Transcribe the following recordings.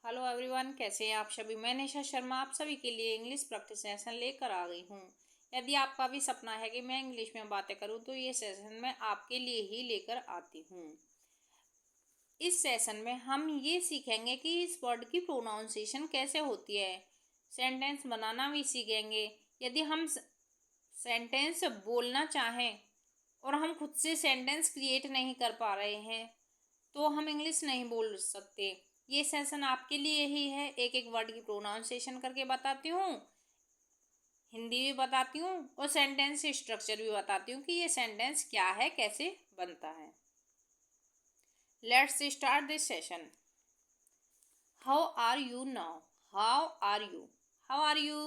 Hello everyone, कैसे हैं आप सभी। मैं निशा शर्मा आप सभी के लिए इंग्लिश प्रैक्टिस सेशन लेकर आ गई हूँ। यदि आपका भी सपना है कि मैं इंग्लिश में बातें करूँ तो ये सेशन मैं आपके लिए ही लेकर आती हूँ। इस सेशन में हम ये सीखेंगे कि इस वर्ड की प्रोनाउंसिएशन कैसे होती है। सेंटेंस बनाना भी सीखेंगे। यदि हम सेंटेंस बोलना चाहें और हम खुद से सेंटेंस क्रिएट नहीं कर पा रहे हैं तो हम इंग्लिश नहीं बोल सकते। ये सेशन आपके लिए ही है। एक एक वर्ड की प्रोनाउंसिएशन करके बताती हूँ, हिंदी भी बताती हूँ और सेंटेंस स्ट्रक्चर भी बताती हूँ कि ये सेंटेंस क्या है, कैसे बनता है। Let's start this session. How are you now. How are you. How are you,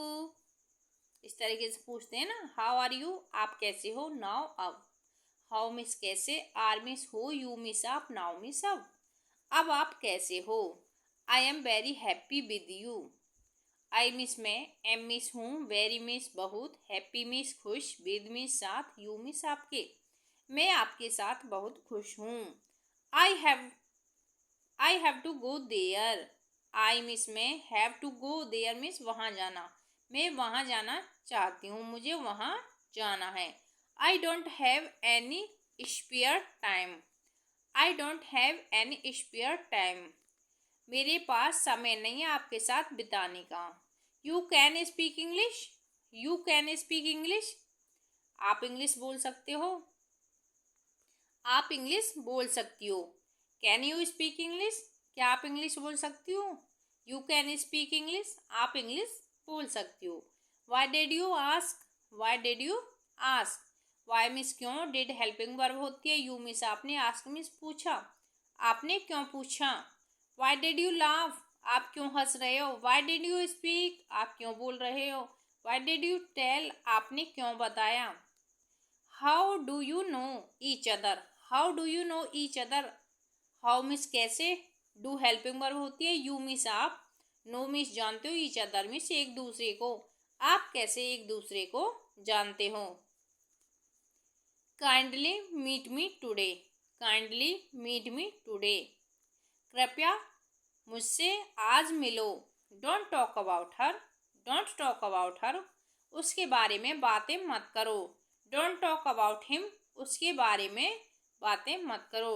इस तरीके से पूछते हैं ना। हाउ आर यू, आप कैसे हो। नाउ, अब। हाउ मिस कैसे, आर मिस हो, यू मिस आप, नाउ मिस अब आप कैसे हो। I am very happy with you. I means मैं, एम मिस हूँ, वेरी मिस बहुत, हैप्पी मिस खुश, विद मिस साथ, यू मिस आपके, मैं आपके साथ बहुत खुश हूँ। I have to go there. I means मैं, have to go there means वहाँ जाना, मैं वहाँ जाना चाहती हूँ, मुझे वहाँ जाना है। I don't have any spare time. I don't have any spare time, मेरे पास समय नहीं है आपके साथ बिताने का। You can speak English. You can speak English, आप इंग्लिश बोल सकते हो। आप इंग्लिश बोल सकती हो। कैन यू स्पीक इंग्लिश, क्या आप इंग्लिश बोल सकती हो। यू कैन स्पीक इंग्लिश, आप इंग्लिश बोल सकती हो। Why did you ask. Why did you ask, why miss क्यों, डिड हेल्पिंग वर्ब होती है, यू मिस आपने, आस्क मिस पूछा, आपने क्यों पूछा। वाई डिड यू लाफ, आप क्यों हंस रहे हो। वाई डिड यू स्पीक, आप क्यों बोल रहे हो। वाई डिड यू टेल, आपने क्यों बताया। How do you know each other. How do you know each other, how means कैसे, डू हेल्पिंग वर्ब होती है, यू मिस आप, नो मिस जानते हो, ईच अदर मिस एक दूसरे को, आप कैसे एक दूसरे को जानते हो। Kindly meet me today. Kindly meet me today, कृपया मुझसे आज मिलो। Don't talk about her. Don't talk about her, उसके बारे में बातें मत करो। डोंट टॉक अबाउट हिम, उसके बारे में बातें मत करो।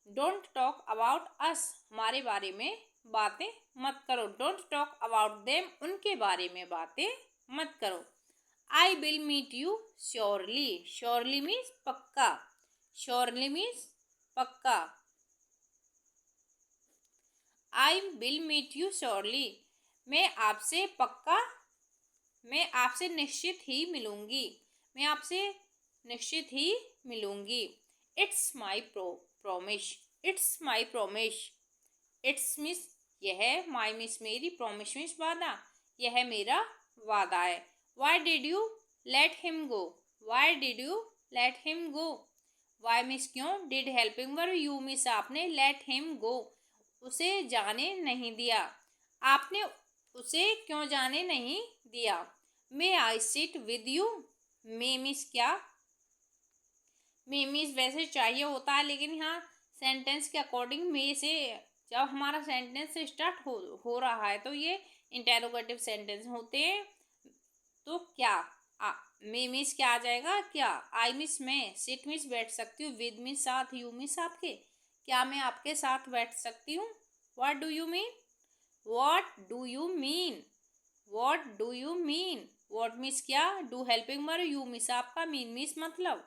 डोंट टॉक अबाउट अस, हमारे बारे में बातें मत करो। डोंट टॉक अबाउट देम, उनके बारे में बातें मत करो। I will meet you surely. Surely means पक्का। श्योरली मीन्स पक्का। I will meet you surely, मैं आपसे पक्का, मैं आपसे निश्चित ही मिलूंगी। मैं आपसे निश्चित ही मिलूंगी। It's my promise. It's my promise, it's means यह, माई मिस मेरी, प्रोमिस मिस वादा, यह मेरा वादा है। Why did you let him go. Why did you let him go, why miss क्यों, did helping verb, you miss आपने, let him go उसे जाने नहीं दिया, आपने उसे क्यों जाने नहीं दिया। May I sit with you. May means क्या, मे मिस वैसे चाहिए होता है लेकिन यहाँ सेंटेंस के अकॉर्डिंग मे से जब हमारा सेंटेंस स्टार्ट हो रहा है तो ये इंटेरोगेटिव सेंटेंस होते हैं। तो क्या मे मिस क्या आ जाएगा, क्या। आई मिस मैं, सिट मिस बैठ सकती हूँ, विद मिस साथ, यू मिस आपके, क्या मैं आपके साथ बैठ सकती हूँ। What do you mean. What do you mean. What do you mean, what means क्या, do helping verb, you means आपका, मीन मिस मतलब,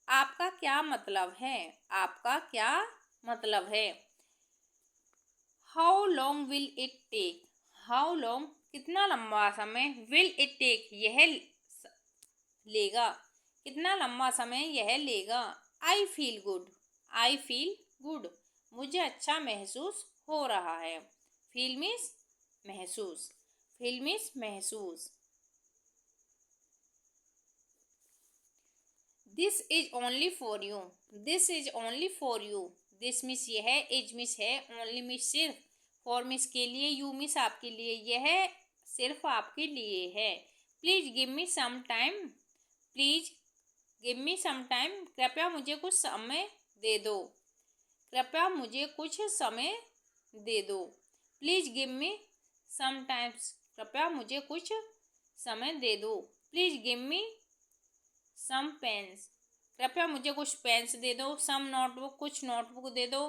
आपका क्या मतलब है, आपका क्या मतलब है। How long will it take. How long कितना लंबा समय, विल इट टेक यह लेगा, कितना लंबा समय यह लेगा। I feel good. I feel good, मुझे अच्छा महसूस हो रहा है। फील मीन्स महसूस, फील मीन्स महसूस। This is only for you. This is only for you, this miss यह, इज मिस है, ओनली मिस सिर्फ, फॉर मिस के लिए, यू मिस आपके लिए, यह सिर्फ आपके लिए है। Please give me some time. Please give me some time, कृपया मुझे कुछ समय दे दो। कृपया मुझे कुछ समय दे दो। Please give me some times, कृपया मुझे कुछ समय दे दो। Please give me some pens, कृपया मुझे कुछ पेन्स दे दो। सम नोटबुक, कुछ नोटबुक दे दो।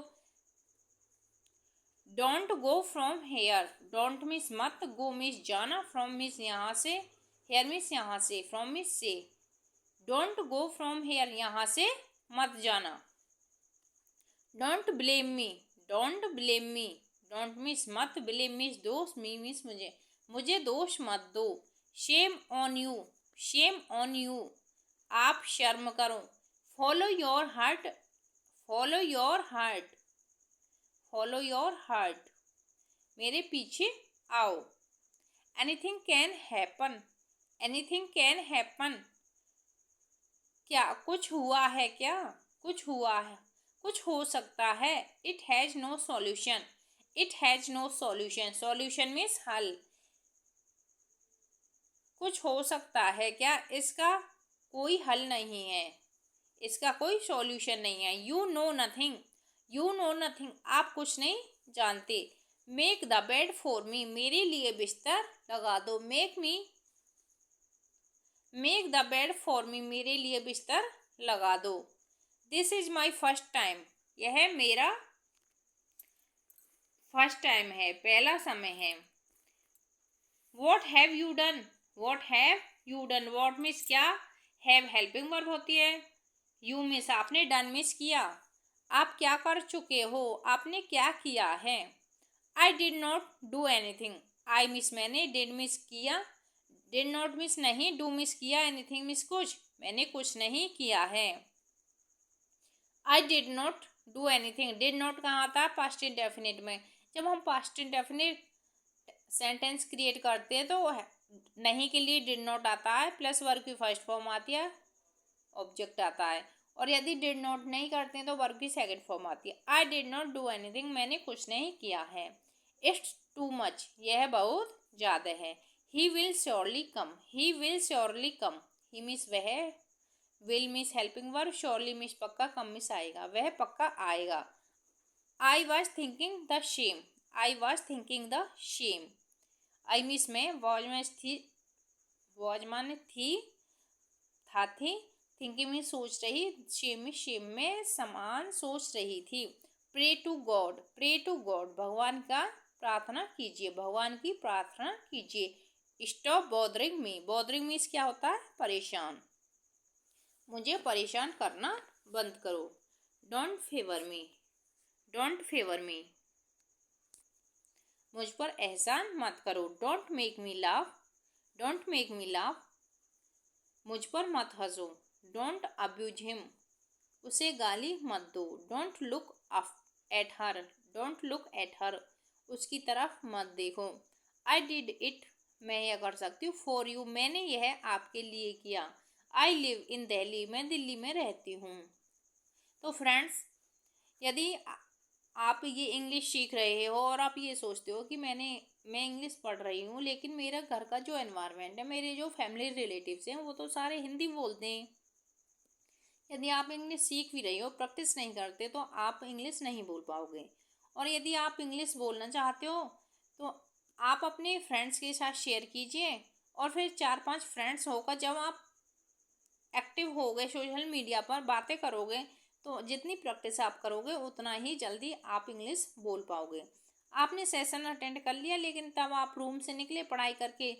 Don't go from here, don't means मत, गो मीन्स जाना, फ्रॉम मीन्स यहाँ से, हेयर मीन्स यहाँ से, फ्रॉम मीन्स से। डोंट गो फ्रॉम हेयर, यहाँ से मत जाना। Don't blame me, don't blame me, don't means मत, ब्लेम मीन्स दोष, मी मीन्स मुझे, मुझे दोष मत दो। Shame on you, shame on you, आप शर्म करो। Follow your heart, follow your heart, follow your heart, मेरे पीछे आओ। Anything can happen, anything can happen, क्या कुछ हुआ है, क्या कुछ हुआ है, कुछ हो सकता है। It has no solution, it has no solution, solution means हल। कुछ हो सकता है क्या, इसका कोई हल नहीं है, इसका कोई सॉल्यूशन नहीं है। You know nothing, you know nothing, आप कुछ नहीं जानते। Make the bed for me, मेरे लिए बिस्तर लगा दो। Make the bed for me, मेरे लिए बिस्तर लगा दो। This is my first time, यह मेरा फर्स्ट टाइम है, पहला समय है। What have you done, what have you done, what means क्या, हैव हेल्पिंग वर्ब होती है, यू मीन्स आपने, डन मीन्स किया। आप क्या कर चुके हो, आपने क्या किया है। I did not do anything, I means मैंने, डिड मीन्स किया, डिड नॉट मीन्स नहीं, डू मीन्स किया, एनीथिंग मीन्स कुछ, मैंने कुछ नहीं किया है। I did not do anything, did not कहाँ आता है, पास्ट इंडेफिनिट में। जब हम पास्ट इंडेफिनिट सेंटेंस क्रिएट करते हैं तो नहीं के लिए डिड नॉट आता है, प्लस वर्ब की फर्स्ट फॉर्म आती है, ऑब्जेक्ट आता है। और यदि डिड नॉट नहीं करते हैं तो वर्ब की सेकंड फॉर्म आती है। I did not do anything, मैंने कुछ नहीं किया है। इट्स टू मच, यह बहुत ज़्यादा है। He will surely come, he will surely come, he means वह, will means helping verb, surely means पक्का, कम मीन्स आएगा, वह पक्का आएगा। I was thinking the same, I was thinking the same, I means में, वॉज में थी, was माने थी, था थी, थिंकिंग में सोच रही, शेम में समान सोच रही थी। Pray to God, pray to God, भगवान का प्रार्थना कीजिए, भगवान की प्रार्थना कीजिए। Stop bothering me, bothering means क्या होता है, परेशान, मुझे परेशान करना बंद करो। Don't favour me, don't favour me, मुझ पर एहसान मत करो। Don't make me laugh, don't make me laugh, मुझ पर मत हंसो। डोंट अब्यूज हिम, उसे गाली मत दो। Don't look at her, don't look at her, उसकी तरफ मत देखो। आई डिड इट, मैं यह कर सकती हूँ। फॉर यू, मैंने यह आपके लिए किया। आई लिव इन दिल्ली, मैं दिल्ली में रहती हूँ। तो फ्रेंड्स, यदि आप ये इंग्लिश सीख रहे हो और आप ये सोचते हो कि मैं इंग्लिश पढ़ रही हूँ, लेकिन मेरा घर का जो एनवायरनमेंट है, मेरे जो फैमिली रिलेटिव्स हैं, वो तो सारे हिंदी बोलते हैं। यदि आप इंग्लिश सीख भी रही हो, प्रैक्टिस नहीं करते, तो आप इंग्लिश नहीं बोल पाओगे। और यदि आप इंग्लिश बोलना चाहते हो तो आप अपने फ्रेंड्स के साथ शेयर कीजिए, और फिर 4-5 फ्रेंड्स होकर जब आप एक्टिव हो गए, सोशल मीडिया पर बातें करोगे, तो जितनी प्रैक्टिस आप करोगे उतना ही जल्दी आप इंग्लिश बोल पाओगे। आपने सेशन अटेंड कर लिया, लेकिन तब आप रूम से निकले, पढ़ाई करके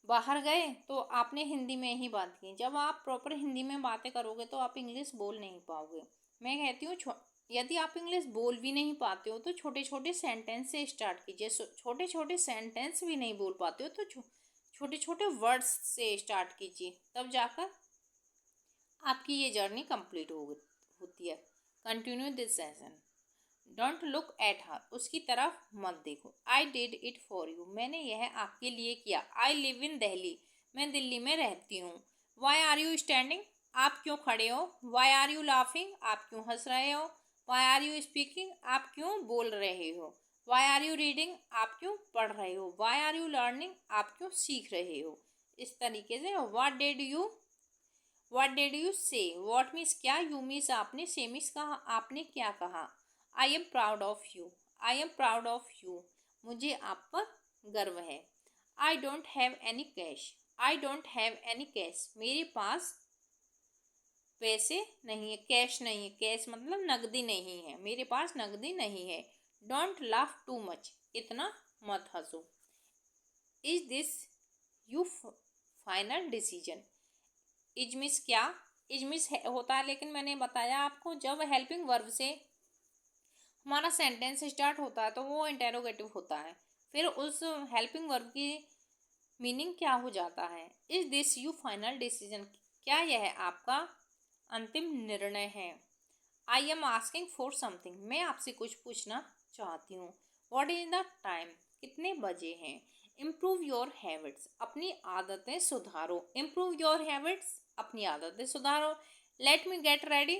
बाहर गए, तो आपने हिंदी में ही बात की। जब आप प्रॉपर हिंदी में बातें करोगे तो आप इंग्लिश बोल नहीं पाओगे। मैं कहती हूँ यदि आप इंग्लिश बोल भी नहीं पाते हो तो छोटे छोटे सेंटेंस से स्टार्ट कीजिए। छोटे छोटे सेंटेंस भी नहीं बोल पाते हो तो छोटे छोटे वर्ड्स से स्टार्ट कीजिए, तब जाकर आपकी ये जर्नी कंप्लीट होती है। Continue this session. Don't look at her, उसकी तरफ मत देखो। I did it for you, मैंने यह आपके लिए किया। आई लिव इन दिल्ली, मैं दिल्ली में रहती हूँ। वाई आर यू स्टैंडिंग, आप क्यों खड़े हो। वाई आर यू लाफिंग, आप क्यों हंस रहे हो। वाई आर यू स्पीकिंग, आप क्यों बोल रहे हो। वाई आर यू रीडिंग, आप क्यों पढ़ रहे हो। वाई आर यू लर्निंग, आप क्यों सीख रहे हो। इस तरीके से व्हाट डिड यू से, व्हाट मीन्स क्या, यू मीन्स आपने, से मीन्स कहा, आपने क्या कहा। I am proud of you, I am proud of you, मुझे आप पर गर्व है। I don't have any cash, I don't have any cash, मेरे पास पैसे नहीं है, कैश नहीं है, कैश मतलब नकदी नहीं है, मेरे पास नकदी नहीं है। डोंट लाफ टू मच, इतना मत हंसो। Is this you final decision, is miss क्या, इज मिस होता है, लेकिन मैंने बताया आपको जब हेल्पिंग वर्ब से हमारा सेंटेंस स्टार्ट होता है तो वो इंटेरोगेटिव होता है, फिर उस हेल्पिंग वर्ब की मीनिंग क्या हो जाता है। Is this you final decision, क्या यह आपका अंतिम निर्णय है। I am asking for something, मैं आपसे कुछ पूछना चाहती हूँ। व्हाट इज द टाइम, कितने बजे हैं। इम्प्रूव योर हैबिट्स, अपनी आदतें सुधारो। इम्प्रूव योर हैबिट्स, अपनी आदतें सुधारो। Let me get ready,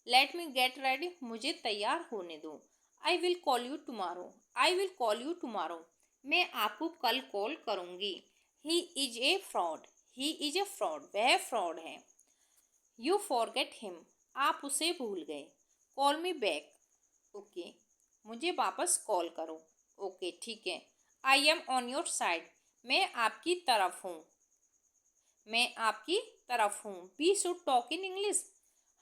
let me get ready, मुझे तैयार होने दो। I will call you tomorrow, I will call you tomorrow, मैं आपको कल कॉल करूँगी। He is a fraud, he is a fraud, वह फ्रॉड है। यू फॉरगेट हिम, आप उसे भूल गए। कॉल मी बैक, ओके, मुझे वापस कॉल करो। ओके ठीक है। I am on your side, मैं आपकी तरफ हूँ, मैं आपकी तरफ हूँ। We should talk in English,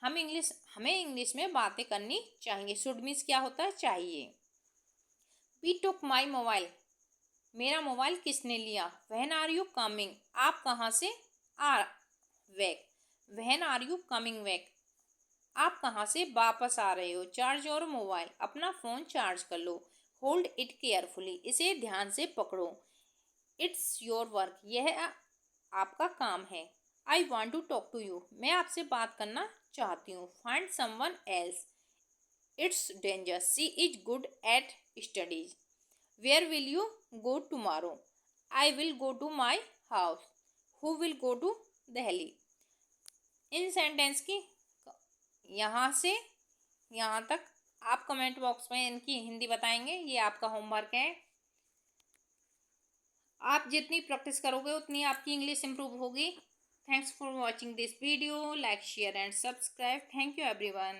हमें इंग्लिश में बातें करनी चाहिए। शुड मीन्स क्या होता है, चाहिए। वी टुक माई मोबाइल, मेरा मोबाइल किसने लिया। व्हेन आर यू कमिंग, आप कहाँ से आ back. When are you coming back, आप कहाँ से वापस आ रहे हो। चार्ज योर मोबाइल, अपना फ़ोन चार्ज कर लो। होल्ड इट केयरफुली, इसे ध्यान से पकड़ो। इट्स योर वर्क, यह आपका काम है। I want to talk to you, मैं आपसे बात करना चाहती हूँ। Find someone else, it's danger, she is good at studies. Where will you go tomorrow, I will go to my house. Who will go to Delhi. इन sentence की यहाँ से यहाँ तक आप कमेंट बॉक्स में इनकी हिंदी बताएंगे, ये आपका होमवर्क है। आप जितनी प्रैक्टिस करोगे उतनी आपकी इंग्लिश इंप्रूव होगी। Thanks for watching this video, like share and subscribe. Thank you everyone.